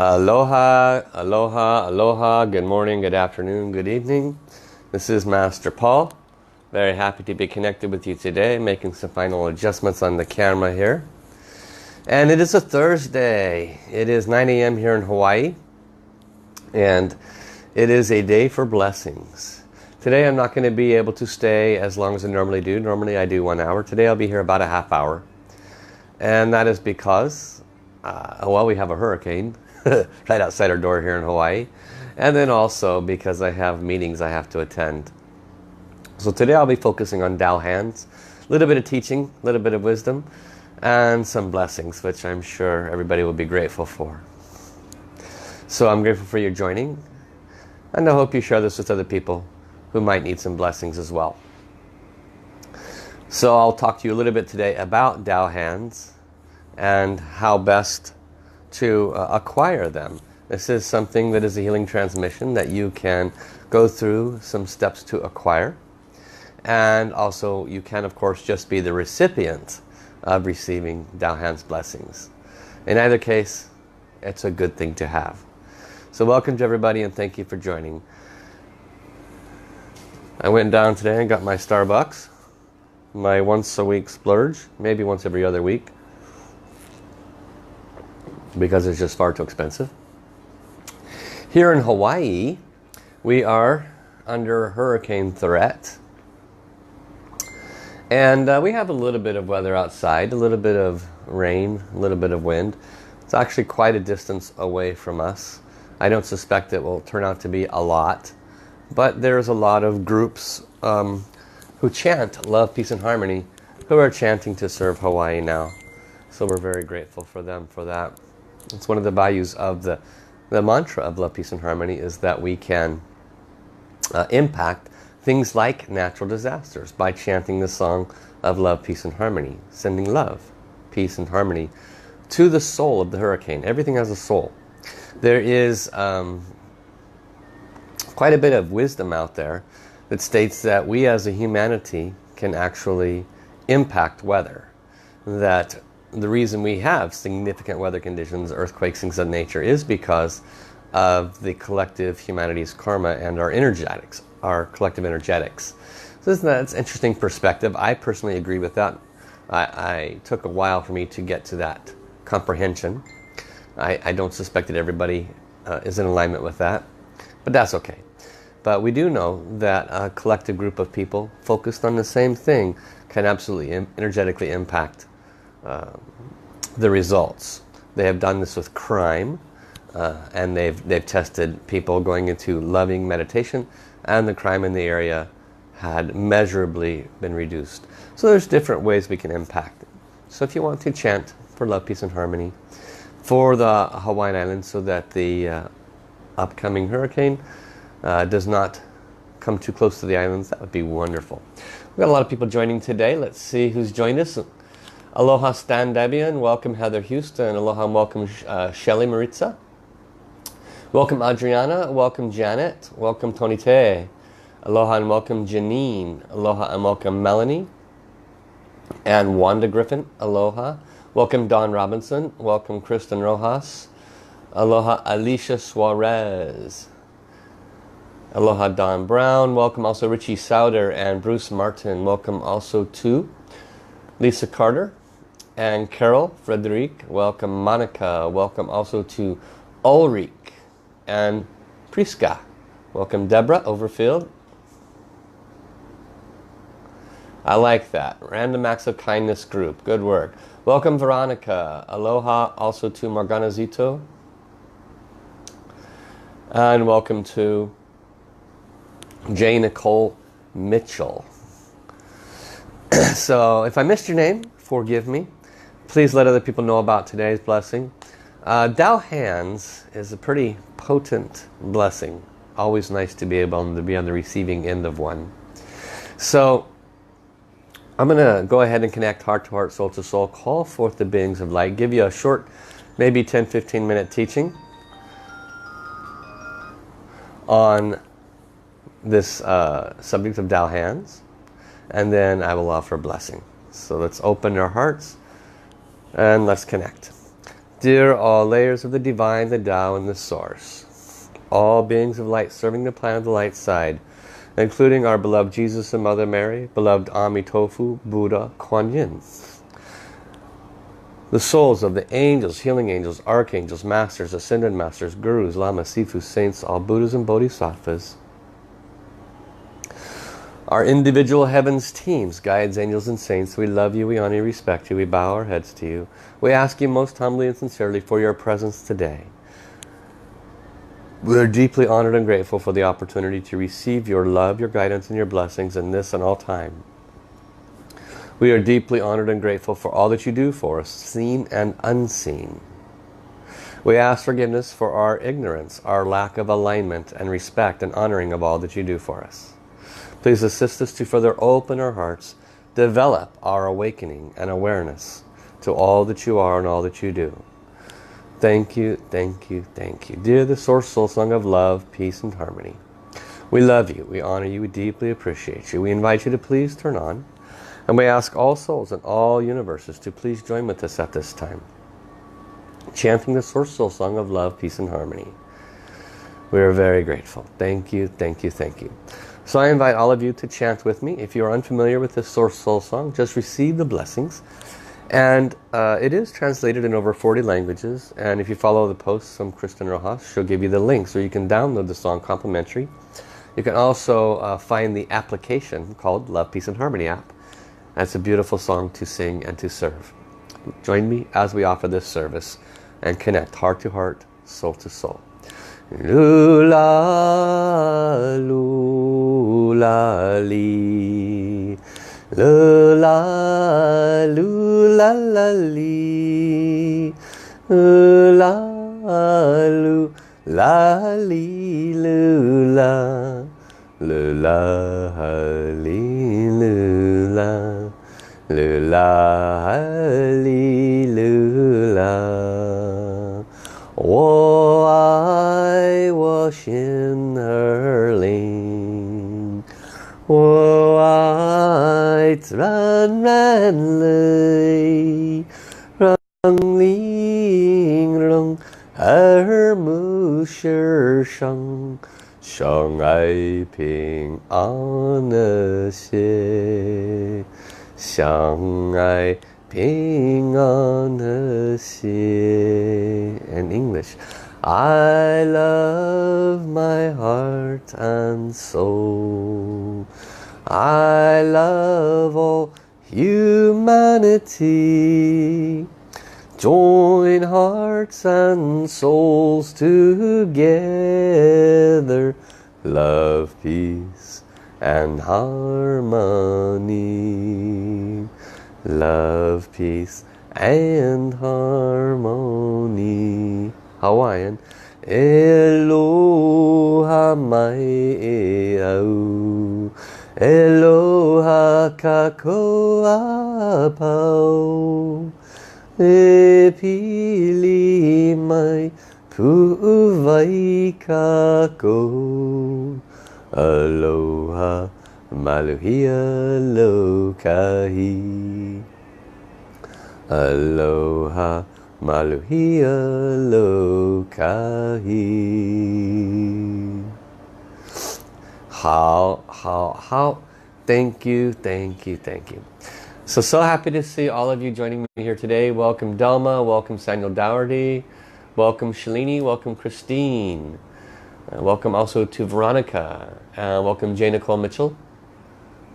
Aloha, aloha, aloha. Good morning, good afternoon, good evening. This is Master Paul. Very happy to be connected with you today, making some final adjustments on the camera here. And it is a Thursday. It is 9 a.m. here in Hawaii. And it is a day for blessings. Today I'm not going to be able to stay as long as I normally do. Normally I do 1 hour. Today I'll be here about a half hour. And that is because, well, we have a hurricane right outside our door here in Hawaii. And then also because I have meetings I have to attend. So today I'll be focusing on Tao hands. A little bit of teaching, a little bit of wisdom, and some blessings, which I'm sure everybody will be grateful for. So I'm grateful for your joining. And I hope you share this with other people who might need some blessings as well. So I'll talk to you a little bit today about Tao hands and how best to acquire them. This is something that is a healing transmission that you can go through some steps to acquire. And also you can, of course, just be the recipient of receiving Tao hands blessings. In either case, it's a good thing to have. So welcome to everybody and thank you for joining. I went down today and got my Starbucks, my once a week splurge, maybe once every other week, because it's just far too expensive. Here in Hawaii, we are under hurricane threat. And we have a little bit of weather outside, a little bit of rain, a little bit of wind. It's actually quite a distance away from us. I don't suspect it will turn out to be a lot. But there's a lot of groups who chant love, peace and harmony, who are chanting to serve Hawaii now. So we're very grateful for them for that. It's one of the values of the mantra of love, peace and harmony is that we can impact things like natural disasters by chanting the song of love, peace and harmony. Sending love, peace and harmony to the soul of the hurricane. Everything has a soul. There is quite a bit of wisdom out there that states that we as a humanity can actually impact weather. That the reason we have significant weather conditions, earthquakes, things of nature, is because of the collective humanity's karma and our energetics, our collective energetics. So that's an interesting perspective. I personally agree with that. I took a while for me to get to that comprehension. I don't suspect that everybody is in alignment with that, but that's okay. But we do know that a collective group of people focused on the same thing can absolutely energetically impact the results. They have done this with crime, and they've tested people going into loving meditation, and the crime in the area had measurably been reduced. So there's different ways we can impact it. So if you want to chant for love, peace and harmony for the Hawaiian Islands so that the upcoming hurricane does not come too close to the islands, that would be wonderful. We've got a lot of people joining today. Let's see who's joined us. Aloha Stan Debian, welcome Heather Houston, aloha and welcome Shelly Maritza. Welcome Adriana, welcome Janet, welcome Tony Te. Aloha and welcome Janine, aloha and welcome Melanie. And Wanda Griffin, aloha. Welcome Don Robinson, welcome Kristen Rojas. Aloha Alicia Suarez. Aloha Don Brown, welcome also Richie Souder and Bruce Martin. Welcome also to Lisa Carter and Carol Frederic. Welcome Monica. Welcome also to Ulrich and Priska. Welcome Deborah Overfield. I like that. Random Acts of Kindness group. Good work. Welcome Veronica. Aloha also to Morgana Zito. And welcome to J. Nicole Mitchell. So if I missed your name, forgive me. Please let other people know about today's blessing. Tao hands is a pretty potent blessing. Always nice to be able to be on the receiving end of one. So I'm going to go ahead and connect heart to heart, soul to soul, call forth the beings of light, give you a short, maybe 10-15 minute teaching on this subject of Tao hands, and then I will offer a blessing. So let's open our hearts and let's connect. Dear all layers of the divine, the Tao, and the Source, all beings of light serving the planet of the light side, including our beloved Jesus and Mother Mary, beloved Amitofu, Buddha, Kuan Yin, the souls of the angels, healing angels, archangels, masters, ascended masters, gurus, lamas, sifus, saints, all Buddhas and Bodhisattvas, our individual heavens teams, guides, angels, and saints, we love you, we honor you, respect you, we bow our heads to you. We ask you most humbly and sincerely for your presence today. We are deeply honored and grateful for the opportunity to receive your love, your guidance, and your blessings in this and all time. We are deeply honored and grateful for all that you do for us, seen and unseen. We ask forgiveness for our ignorance, our lack of alignment and respect and honoring of all that you do for us. Please assist us to further open our hearts, develop our awakening and awareness to all that you are and all that you do. Thank you, thank you, thank you. Dear the Source Soul Song of love, peace, and harmony, we love you, we honor you, we deeply appreciate you. We invite you to please turn on, and we ask all souls in all universes to please join with us at this time, chanting the Source Soul Song of love, peace, and harmony. We are very grateful. Thank you, thank you, thank you. So I invite all of you to chant with me. If you are unfamiliar with this Source Soul Song, just receive the blessings. And it is translated in over 40 languages. And if you follow the posts from Kristen Rojas, she'll give you the link so you can download the song complimentary. You can also find the application called Love, Peace, and Harmony app. That's a beautiful song to sing and to serve. Join me as we offer this service and connect heart to heart, soul to soul. Lula, lula, li. Lula, lula, la, li. Lula, lula, li, lula. Lula, li, lula. Lula, li, lula. 我爱我心儿灵，我爱自然人类，让灵容耳目世上，相爱平安和谐，相爱平安和谐。In English, I love my heart and soul. I love all humanity. Join hearts and souls together. Love, peace, and harmony. Love, peace, and harmony. Hawaiian. Aloha mai au. Aloha kakoa pau. E pili mai pu'uvai kako. Aloha maluhia lokahi. Aloha maluhia lokahi. How. Thank you, thank you, thank you. So happy to see all of you joining me here today. Welcome Delma, welcome Samuel Dougherty, welcome Shalini, welcome Christine. Welcome also to Veronica, welcome Jay Nicole Mitchell,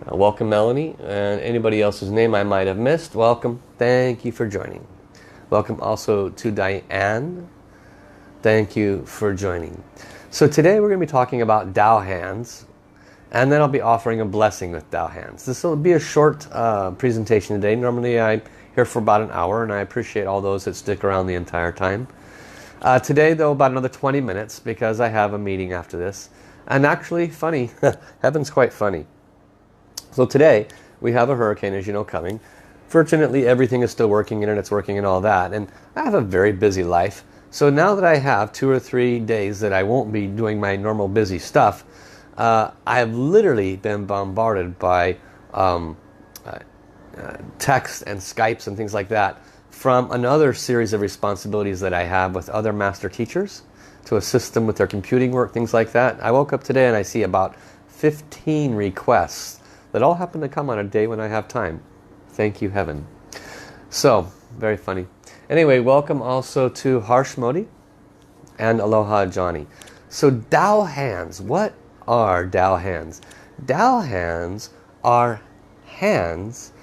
welcome Melanie, and anybody else's name I might have missed, welcome. Thank you for joining. Welcome also to Diane. Thank you for joining. So today we're going to be talking about Tao hands, and then I'll be offering a blessing with Tao hands. This will be a short presentation today. Normally I'm here for about an hour, and I appreciate all those that stick around the entire time. Today though, about another 20 minutes because I have a meeting after this. And actually funny, heaven's quite funny. So today we have a hurricane, as you know, coming. Fortunately everything is still working, internet's working and all that, and I have a very busy life. So now that I have 2 or 3 days that I won't be doing my normal busy stuff, I have literally been bombarded by text and Skypes and things like that from another series of responsibilities that I have with other master teachers to assist them with their computing work, things like that. I woke up today and I see about 15 requests that all happen to come on a day when I have time. Thank you, heaven. So, very funny. Anyway, welcome also to Harsh Modi and Aloha Johnny. So Tao hands, what are Tao hands? Tao hands are hands,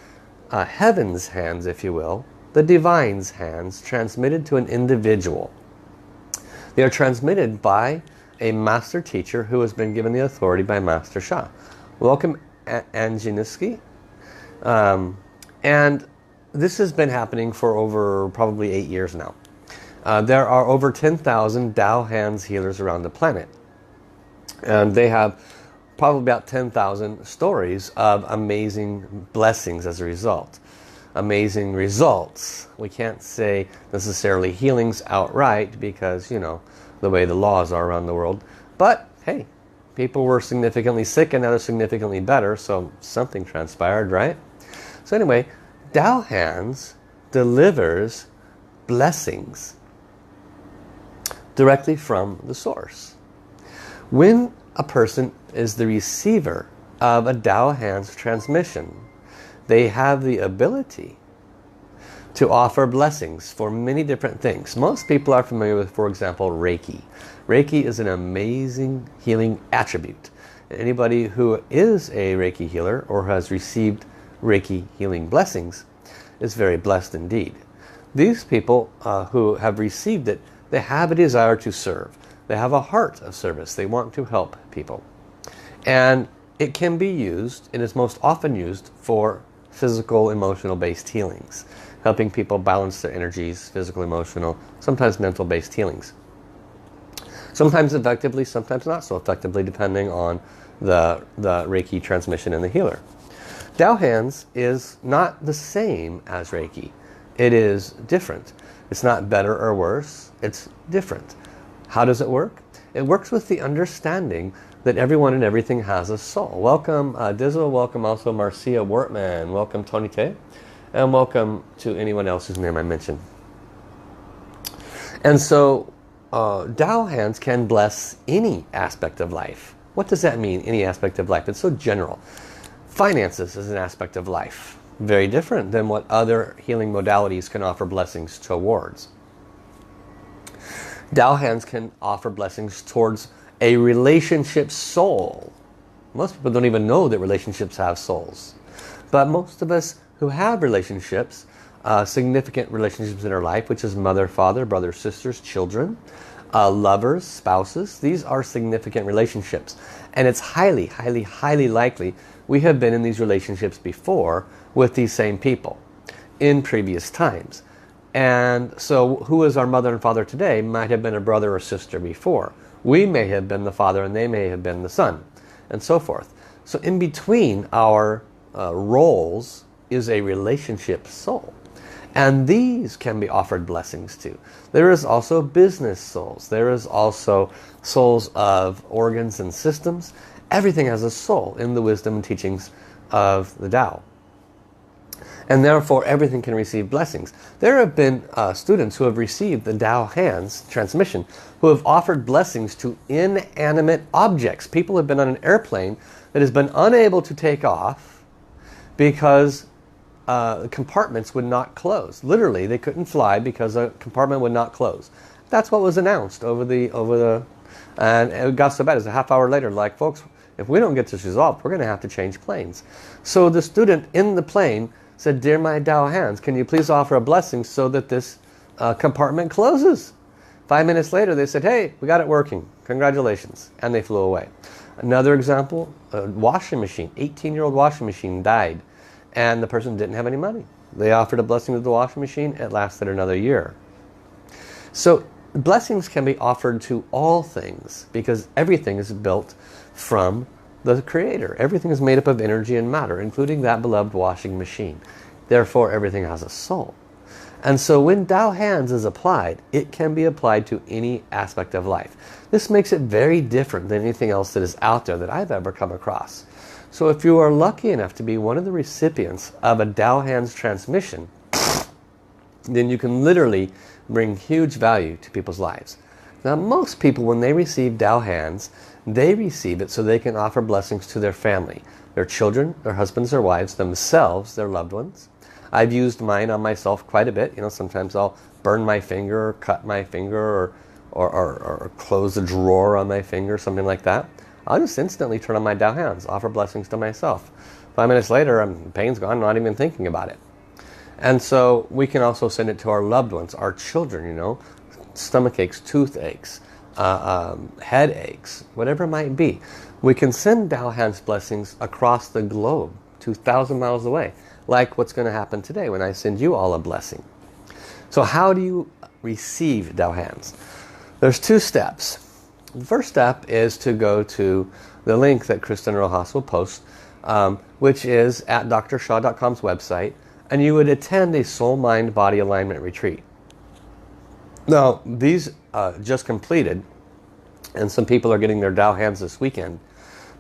heaven's hands if you will, the divine's hands transmitted to an individual. They are transmitted by a master teacher who has been given the authority by Master Sha. Welcome Anjiniski. And this has been happening for over probably 8 years now. There are over 10,000 Tao hands healers around the planet. And they have probably about 10,000 stories of amazing blessings as a result. Amazing results. We can't say necessarily healings outright because, you know, the way the laws are around the world. But, hey, people were significantly sick and now they're significantly better, so something transpired, right? So anyway, Tao hands delivers blessings directly from the source. When a person is the receiver of a Tao hands transmission, they have the ability to offer blessings for many different things. Most people are familiar with, for example, Reiki. Reiki is an amazing healing attribute. Anybody who is a Reiki healer or has received Reiki healing blessings is very blessed indeed. These people who have received it, they have a desire to serve. They have a heart of service. They want to help people. And it can be used, and is most often used for physical, emotional based healings. Helping people balance their energies, physical, emotional, sometimes mental based healings. Sometimes effectively, sometimes not so effectively, depending on the Reiki transmission and the healer. Tao hands is not the same as Reiki. It is different. It's not better or worse. It's different. How does it work? It works with the understanding that everyone and everything has a soul. Welcome Dizzle, welcome also Marcia Wortman, welcome Tony Tay, and welcome to anyone else whose name I mentioned. And so Tao hands can bless any aspect of life. What does that mean, any aspect of life? It's so general. Finances is an aspect of life. Very different than what other healing modalities can offer blessings towards. Tao hands can offer blessings towards a relationship soul. Most people don't even know that relationships have souls. But most of us who have relationships, significant relationships in our life, which is mother, father, brothers, sisters, children, lovers, spouses, these are significant relationships. And it's highly, highly, highly likely we have been in these relationships before with these same people in previous times. And so who is our mother and father today might have been a brother or sister before. We may have been the father and they may have been the son, and so forth. So in between our roles is a relationship soul. And these can be offered blessings to. There is also business souls. There is also souls of organs and systems. Everything has a soul in the wisdom and teachings of the Tao. And therefore everything can receive blessings. There have been students who have received the Tao hands transmission who have offered blessings to inanimate objects. People have been on an airplane that has been unable to take off because compartments would not close. Literally, they couldn't fly because a compartment would not close. That's what was announced over the and it got so bad as a half hour later, like, folks, if we don't get this resolved, we're going to have to change planes. So the student in the plane said, "Dear my Tao hands, can you please offer a blessing so that this compartment closes?" 5 minutes later, they said, "Hey, we got it working. Congratulations." And they flew away. Another example, a washing machine, 18-year-old washing machine died. And the person didn't have any money. They offered a blessing to the washing machine. It lasted another year. So blessings can be offered to all things because everything is built from the Creator. Everything is made up of energy and matter, including that beloved washing machine. Therefore, everything has a soul. And so when Tao hands is applied, it can be applied to any aspect of life. This makes it very different than anything else that is out there that I've ever come across. So if you are lucky enough to be one of the recipients of a Tao hands transmission, then you can literally bring huge value to people's lives. Now most people, when they receive Tao hands, they receive it so they can offer blessings to their family, their children, their husbands, their wives, themselves, their loved ones. I've used mine on myself quite a bit. You know, sometimes I'll burn my finger or cut my finger or close a drawer on my finger, something like that. I'll just instantly turn on my Tao hands, offer blessings to myself. 5 minutes later, the pain's gone, not even thinking about it. And so we can also send it to our loved ones, our children, you know, stomach aches, toothaches, headaches, whatever it might be. We can send Tao hands blessings across the globe, 2,000 miles away, like what's going to happen today when I send you all a blessing. So how do you receive Tao hands? There's 2 steps. The first step is to go to the link that Kristen Rojas will post, which is at drsha.com's website, and you would attend a soul, mind, body alignment retreat. Now, these just completed, and some people are getting their Tao hands this weekend,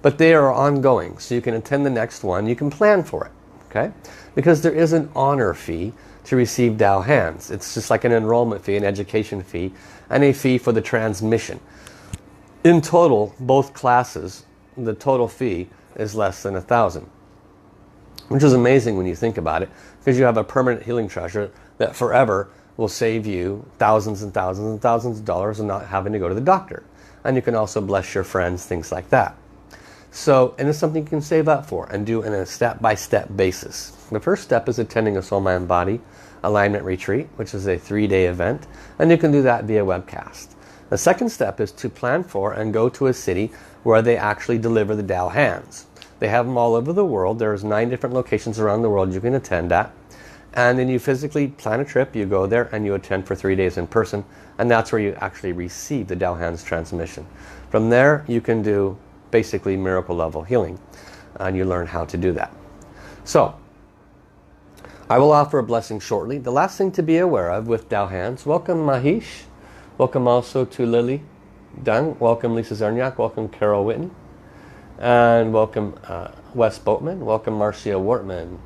but they are ongoing, so you can attend the next one. You can plan for it, okay? Because there is an honor fee to receive Tao hands. It's just like an enrollment fee, an education fee, and a fee for the transmission. In total, both classes, the total fee is less than $1,000, which is amazing when you think about it, because you have a permanent healing treasure that forever will save you thousands and thousands and thousands of dollars and not having to go to the doctor. And you can also bless your friends, things like that. So, and it's something you can save up for and do in a step-by-step basis. The first step is attending a soul, mind, body alignment retreat, which is a 3-day event, and you can do that via webcast. The second step is to plan for and go to a city where they actually deliver the Tao hands. They have them all over the world. There's 9 different locations around the world you can attend at. And then you physically plan a trip, you go there and you attend for 3 days in person, and that's where you actually receive the Tao hands transmission. From there you can do basically miracle level healing, and you learn how to do that. So I will offer a blessing shortly. The last thing to be aware of with Tao hands, welcome Mahish, welcome also to Lily Dung, welcome Lisa Zerniak, welcome Carol Whitten, and welcome Wes Boatman, welcome Marcia Wortman,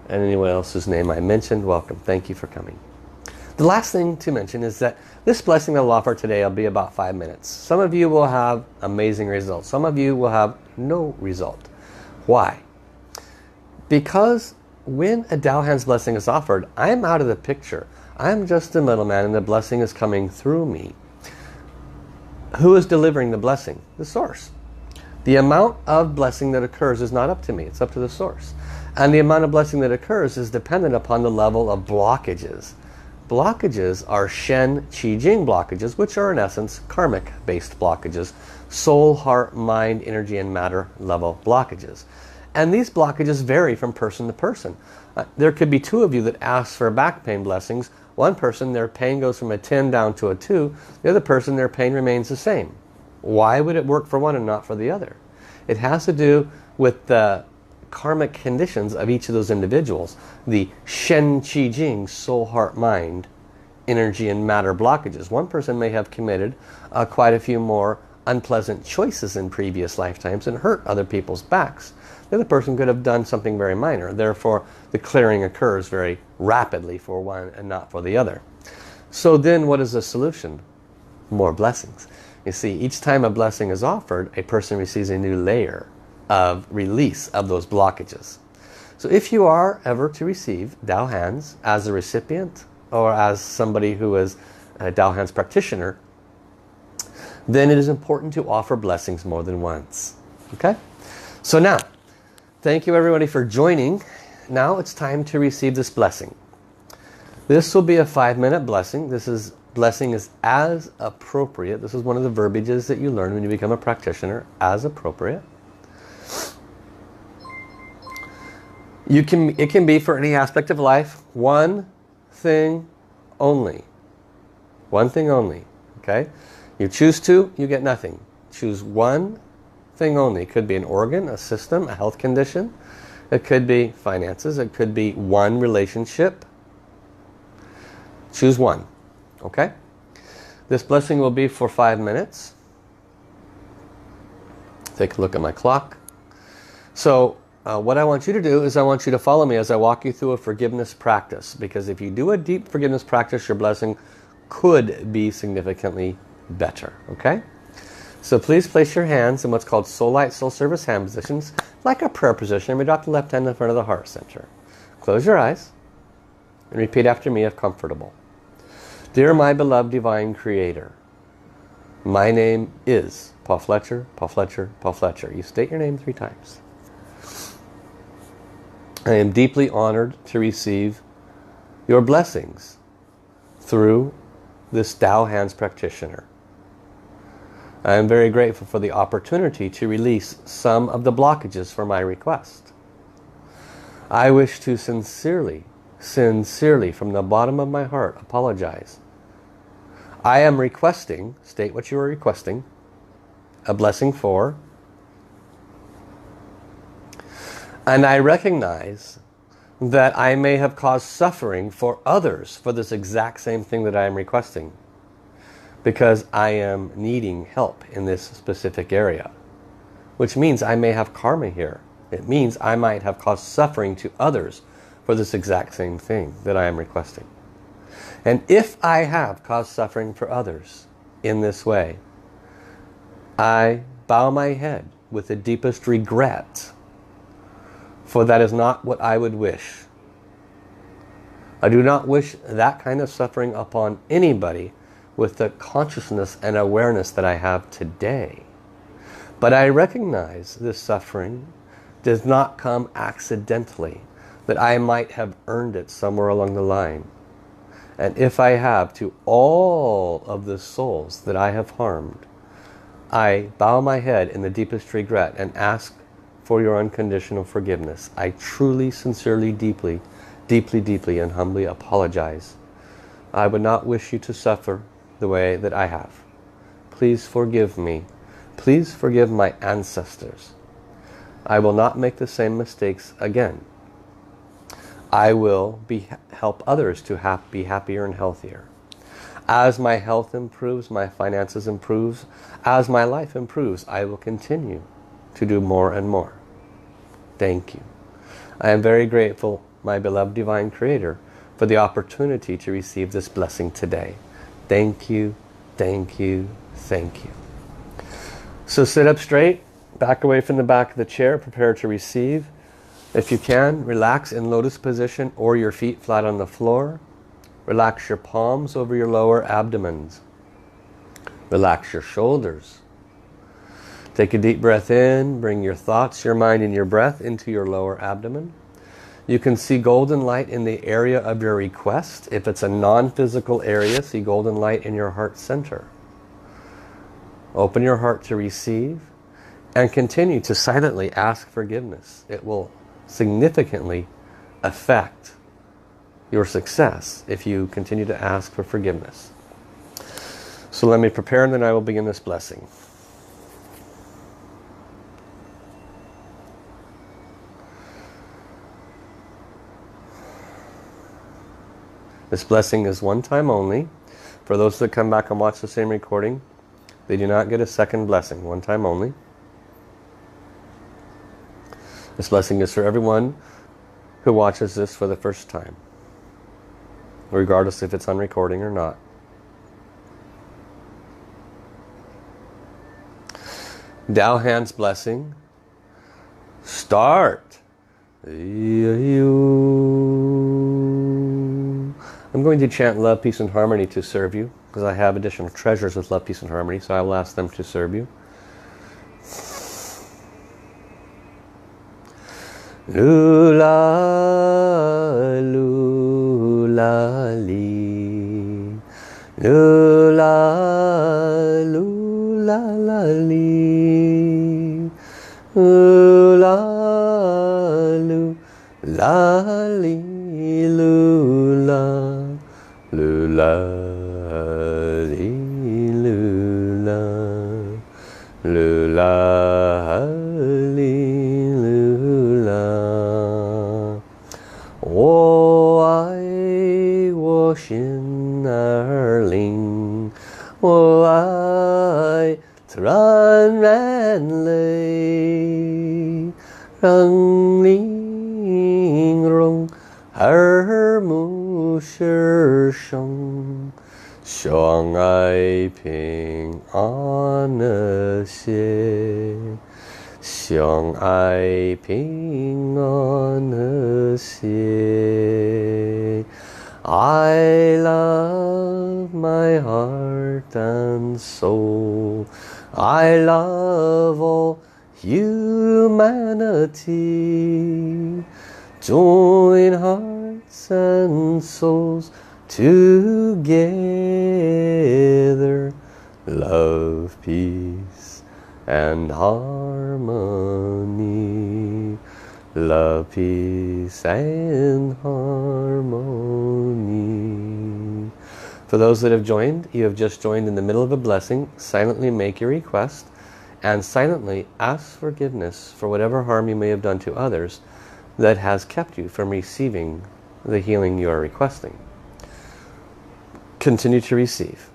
and anyone else's name I mentioned, welcome. Thank you for coming. The last thing to mention is that this blessing I'll offer today will be about 5 minutes. Some of you will have amazing results. Some of you will have no result. Why? Because when a Tao hands blessing is offered, I'm out of the picture. I'm just the middleman and the blessing is coming through me. Who is delivering the blessing? The source. The amount of blessing that occurs is not up to me. It's up to the source. And the amount of blessing that occurs is dependent upon the level of blockages. Blockages are Shen, Qi, Jing blockages, which are in essence karmic-based blockages. Soul, heart, mind, energy, and matter level blockages. And these blockages vary from person to person. There could be 2 of you that ask for back pain blessings. One person, their pain goes from a 10 down to a 2. The other person, their pain remains the same. Why would it work for one and not for the other? It has to do with the karmic conditions of each of those individuals. The Shen, Qi, Jing, soul, heart, mind, energy and matter blockages. One person may have committed quite a few more unpleasant choices in previous lifetimes and hurt other people's backs. The other person could have done something very minor. Therefore, the clearing occurs very rapidly for one and not for the other. So then what is the solution? More blessings. You see, each time a blessing is offered, a person receives a new layer of release of those blockages. So if you are ever to receive Tao hands as a recipient or as somebody who is a Tao hands practitioner, then it is important to offer blessings more than once. Okay? So now, thank you everybody for joining. Now it's time to receive this blessing. This will be a 5-minute blessing. Blessing is as appropriate. This is one of the verbiages that you learn when you become a practitioner, as appropriate. It can be for any aspect of life. One thing only. One thing only. Okay? You choose 2, you get nothing. Choose one thing only. It could be an organ, a system, a health condition. It could be finances. It could be one relationship. Choose one. Okay? This blessing will be for 5 minutes. Take a look at my clock. So what I want you to do is I want you to follow me as I walk you through a forgiveness practice. Because if you do a deep forgiveness practice, your blessing could be significantly better. Okay? So please place your hands in what's called soul light, soul service hand positions, like a prayer position. We drop the left hand in front of the heart center. Close your eyes and repeat after me if comfortable. Dear my beloved divine creator, my name is Paul Fletcher, Paul Fletcher, Paul Fletcher. You state your name 3 times. I am deeply honored to receive your blessings through this Tao Hands practitioner. I am very grateful for the opportunity to release some of the blockages for my request. I wish to sincerely from the bottom of my heart apologize. I am requesting, state what you are requesting, a blessing for, and I recognize that I may have caused suffering for others for this exact same thing that I am requesting, because I am needing help in this specific area, which means I may have karma here. It means I might have caused suffering to others for this exact same thing that I am requesting. And if I have caused suffering for others in this way, I bow my head with the deepest regret, for that is not what I would wish. I do not wish that kind of suffering upon anybody with the consciousness and awareness that I have today. But I recognize this suffering does not come accidentally, that I might have earned it somewhere along the line. And if I have, to all of the souls that I have harmed, I bow my head in the deepest regret and ask for your unconditional forgiveness. I truly, sincerely, deeply, and humbly apologize. I would not wish you to suffer the way that I have. Please forgive me. Please forgive my ancestors. I will not make the same mistakes again. I will help others to be happier and healthier. As my health improves, my finances improves, as my life improves, I will continue to do more and more. Thank you. I am very grateful, my beloved divine creator, for the opportunity to receive this blessing today. Thank you, thank you, thank you. So sit up straight, back away from the back of the chair, prepare to receive. If you can, relax in lotus position or your feet flat on the floor. Relax your palms over your lower abdomens. Relax your shoulders. Take a deep breath in, bring your thoughts, your mind and your breath into your lower abdomen. You can see golden light in the area of your request. If it's a non-physical area, see golden light in your heart center. Open your heart to receive and continue to silently ask forgiveness. It will significantly affect your success if you continue to ask for forgiveness. So let me prepare and then I will begin this blessing. This blessing is one time only. For those that come back and watch the same recording, they do not get a second blessing, one time only. This blessing is for everyone who watches this for the first time, regardless if it's on recording or not. Tao Hands blessing. Start. I'm going to chant love, peace and harmony to serve you, because I have additional treasures with love, peace and harmony, so I will ask them to serve you. Lula, lula, li. Lula, lula, li. Lula, lula, li. Lula, lula, li. Lula, lula, li. I 心儿灵，我爱自然人类，让玲珑耳目是生，相爱平安和谐，相爱平安和谐。I love my heart and soul. I love all humanity. Join hearts and souls together. Love, peace and harmony. Love, peace and harmony. For those that have joined, you have just joined in the middle of a blessing. Silently make your request and silently ask forgiveness for whatever harm you may have done to others that has kept you from receiving the healing you are requesting. Continue to receive.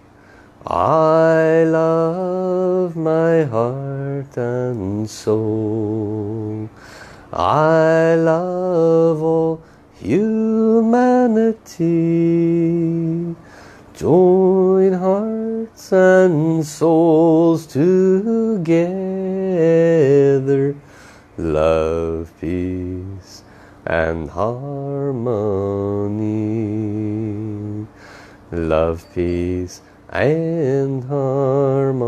I love my heart and soul. I love all humanity. Join hearts and souls together. Love, peace and harmony. Love, peace and harmony.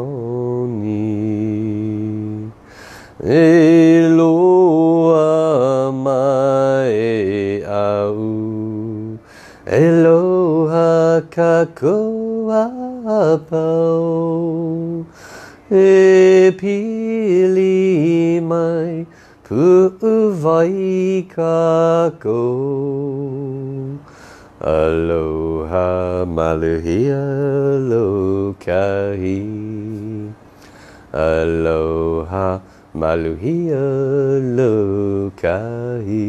Eloha mai au, Eloha kakoa pau, E pili mai pu'uvai kako. Aloha maluhia lokahi. Aloha maluhia lokahi.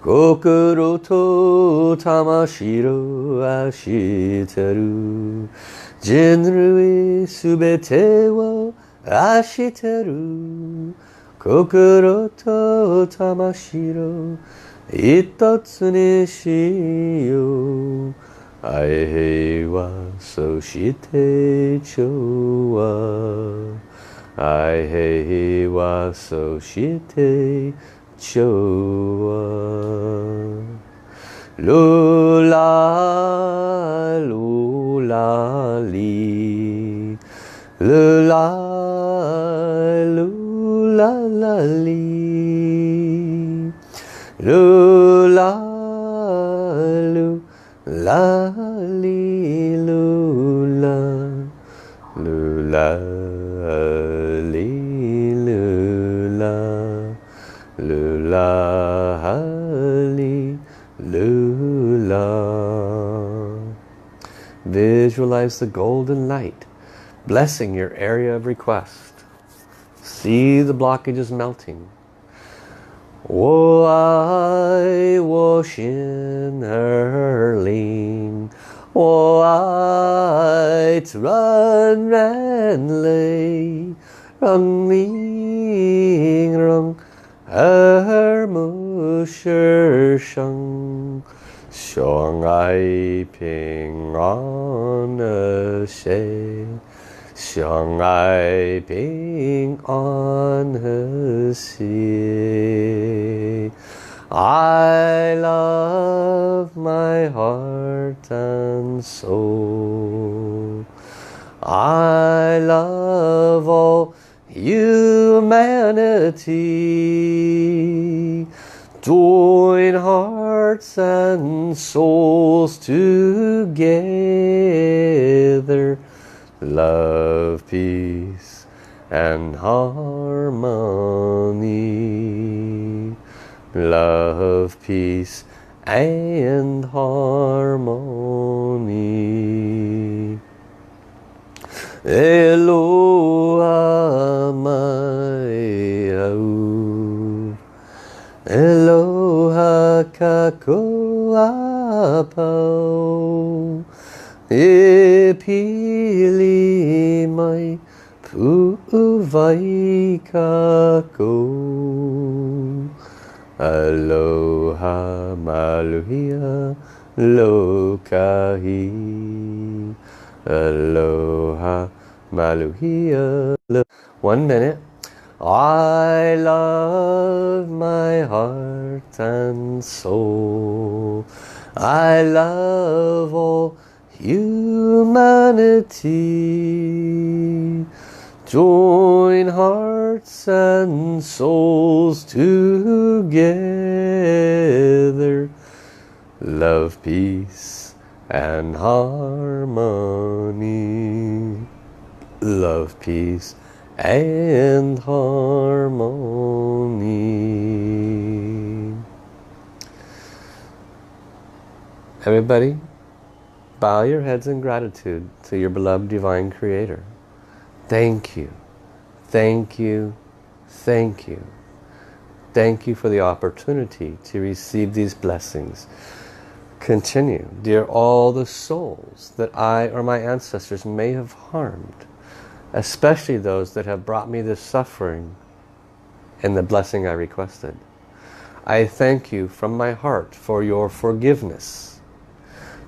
Kokoro to tamashiro ashiteru. Jinrui subete wo ashiteru. Kokoro to tamashiro itatsu ni shiyo. Aihei wa so shite chowa. Aihei wa so shite chowa. Lula lula li. Lula lula la li. Lula lula li lula. Lula li lula. Lula li lula. Visualize the golden light blessing your area of request. See the blockages melting. Wo ai wo xin er ling. Wo ai ran ran lei. Rung ling rung er mu shi sheng. Xiang ai ping an er xie. Xiang ai ping an er xie. I love my heart and soul. I love all humanity. Join hearts and souls together. Love, peace and harmony. Love, peace and harmony. Eloha mai au. Eloha kakoa pau. E pili mai pu'uvai Vaikako. Aloha Maluhia Lokahi. Aloha Maluhia. 1 minute. I love my heart and soul. I love all humanity. Join hearts and souls together. Love, peace and harmony. Love, peace and harmony. Everybody, bow your heads in gratitude to your beloved Divine Creator. Thank you, thank you, thank you. Thank you for the opportunity to receive these blessings. Continue, dear all the souls that I or my ancestors may have harmed, especially those that have brought me this suffering in the blessing I requested. I thank you from my heart for your forgiveness.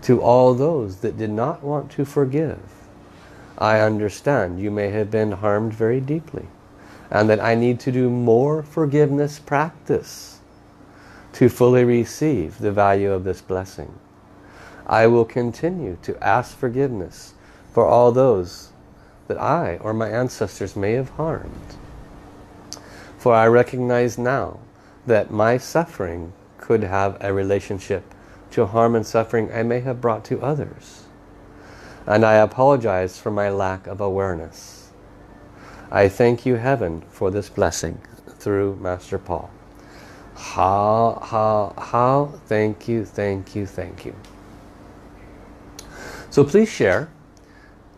To all those that did not want to forgive, I understand you may have been harmed very deeply, and that I need to do more forgiveness practice to fully receive the value of this blessing. I will continue to ask forgiveness for all those that I or my ancestors may have harmed. For I recognize now that my suffering could have a relationship to harm and suffering I may have brought to others. And I apologize for my lack of awareness. I thank you, Heaven, for this blessing through Master Paul. How, thank you, thank you, thank you. So please share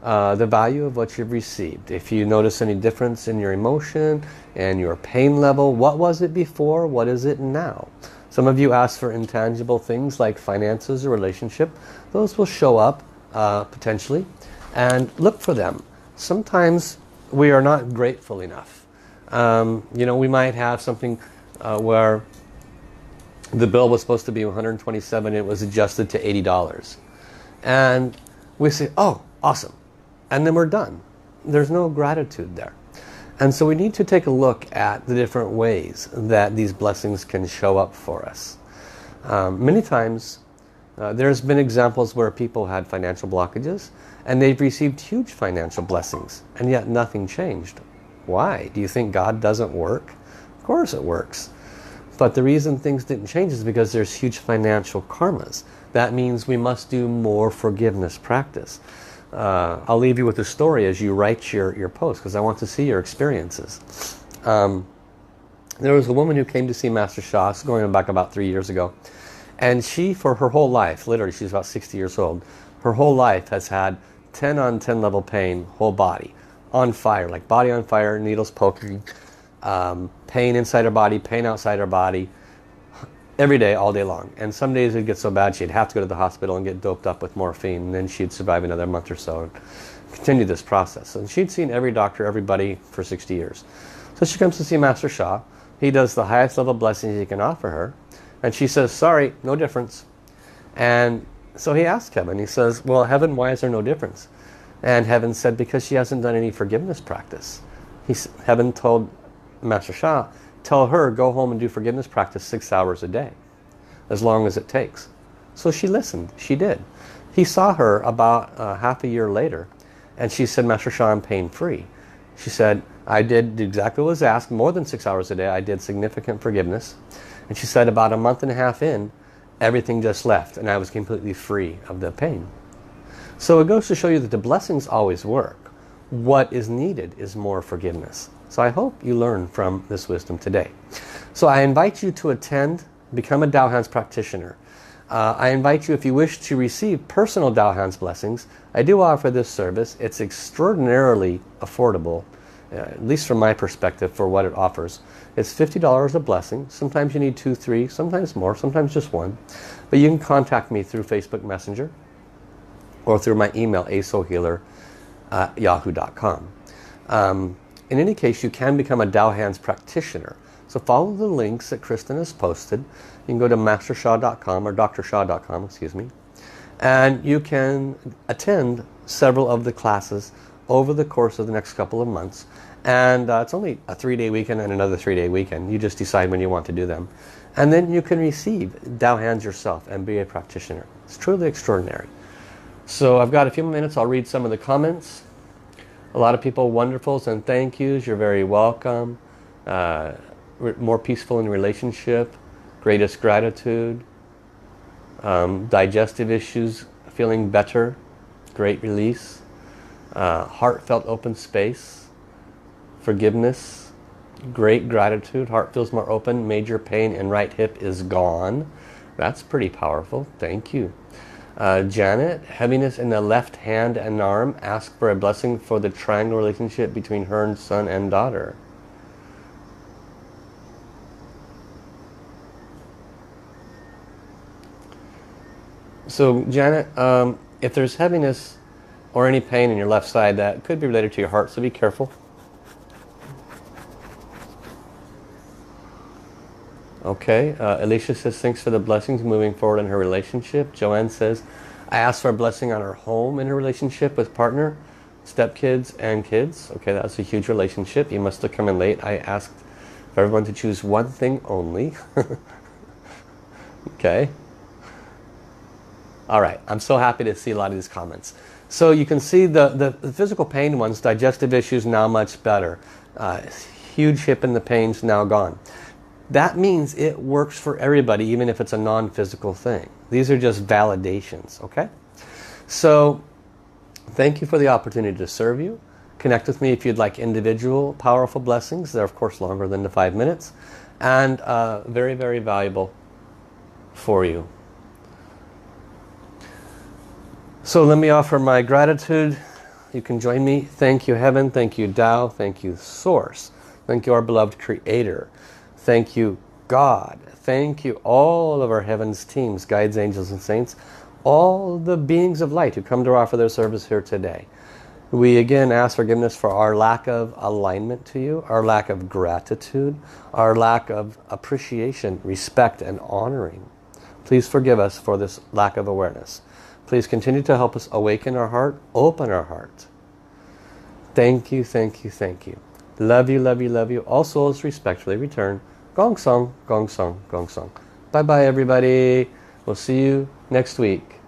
the value of what you've received. If you notice any difference in your emotion and your pain level, what was it before? What is it now? Some of you ask for intangible things like finances or relationship. Those will show up potentially, and look for them. Sometimes we are not grateful enough. You know, we might have something where the bill was supposed to be $127 and it was adjusted to $80. And we say, oh, awesome. And then we're done. There's no gratitude there. And so we need to take a look at the different ways that these blessings can show up for us. Many times there's been examples where people had financial blockages and they've received huge financial blessings, and yet nothing changed. Why? Do you think God doesn't work? Of course it works. But the reason things didn't change is because there's huge financial karmas. That means we must do more forgiveness practice. I'll leave you with a story as you write your post, because I want to see your experiences. There was a woman who came to see Master Sha, going back about 3 years ago. And she, for her whole life, literally she's about 60 years old, her whole life has had 10 on 10 level pain, whole body, on fire, like body on fire, needles poking, pain inside her body, pain outside her body, every day, all day long. And some days it'd get so bad she'd have to go to the hospital and get doped up with morphine, and then she'd survive another month or so and continue this process. And she'd seen every doctor, everybody for 60 years. So she comes to see Master Sha. He does the highest level blessings he can offer her. And she says, sorry, no difference. And so he asked Heaven, he says, well, Heaven, why is there no difference? And Heaven said, because she hasn't done any forgiveness practice. Heaven told Master Sha, tell her, go home and do forgiveness practice 6 hours a day, as long as it takes. So she listened, she did. He saw her about half a year later, and she said, Master Sha, I'm pain-free. She said, I did exactly what was asked, more than 6 hours a day. I did significant forgiveness. And she said, about a month and a half in, everything just left, and I was completely free of the pain. So it goes to show you that the blessings always work. What is needed is more forgiveness. So I hope you learn from this wisdom today. So I invite you to attend, become a Tao Hands practitioner. I invite you, if you wish to receive personal Tao Hands blessings, I do offer this service. It's extraordinarily affordable, at least from my perspective, for what it offers. It's $50 a blessing. Sometimes you need 2, 3, sometimes more, sometimes just 1. But you can contact me through Facebook Messenger or through my email, asohealer@yahoo.com. in any case, you can become a Tao Hands practitioner. So follow the links that Kristen has posted. You can go to mastersha.com or drsha.com, excuse me. And you can attend several of the classes over the course of the next couple of months. And it's only a 3-day weekend and another 3-day weekend. You just decide when you want to do them. And then you can receive Tao Hands yourself and be a practitioner. It's truly extraordinary. So I've got a few minutes. I'll read some of the comments. A lot of people, wonderfuls and thank yous. You're very welcome. More peaceful in relationship. Greatest gratitude. Digestive issues, feeling better. Great release. Heartfelt open space. Forgiveness. Great gratitude. Heart feels more open. Major pain in right hip is gone. That's pretty powerful. Thank you. Janet, heaviness in the left hand and arm. Ask for a blessing for the triangle relationship between her and son and daughter. So Janet, if there's heaviness or any pain in your left side, that could be related to your heart, so be careful. Okay, Alicia says thanks for the blessings moving forward in her relationship. Joanne says, I asked for a blessing on her home in her relationship with partner, stepkids and kids. Okay, that's a huge relationship. You must have come in late. I asked for everyone to choose one thing only. Okay. Alright, I'm so happy to see a lot of these comments. So you can see the physical pain ones, digestive issues now much better. Huge hip and the pain's now gone. That means it works for everybody, even if it's a non-physical thing. These are just validations, okay? So, thank you for the opportunity to serve you. Connect with me if you'd like individual powerful blessings. They're of course longer than the 5 minutes. And very, very valuable for you. So let me offer my gratitude. You can join me. Thank you Heaven, thank you Tao, thank you Source. Thank you our beloved Creator. Thank you God. Thank you all of our Heaven's teams, guides, angels and saints. All the beings of light who come to offer their service here today. We again ask forgiveness for our lack of alignment to you, our lack of gratitude, our lack of appreciation, respect and honoring. Please forgive us for this lack of awareness. Please continue to help us awaken our heart, open our heart. Thank you, thank you, thank you. Love you, love you, love you. All souls respectfully return. Gong song, gong song, gong song. Bye bye everybody. We'll see you next week.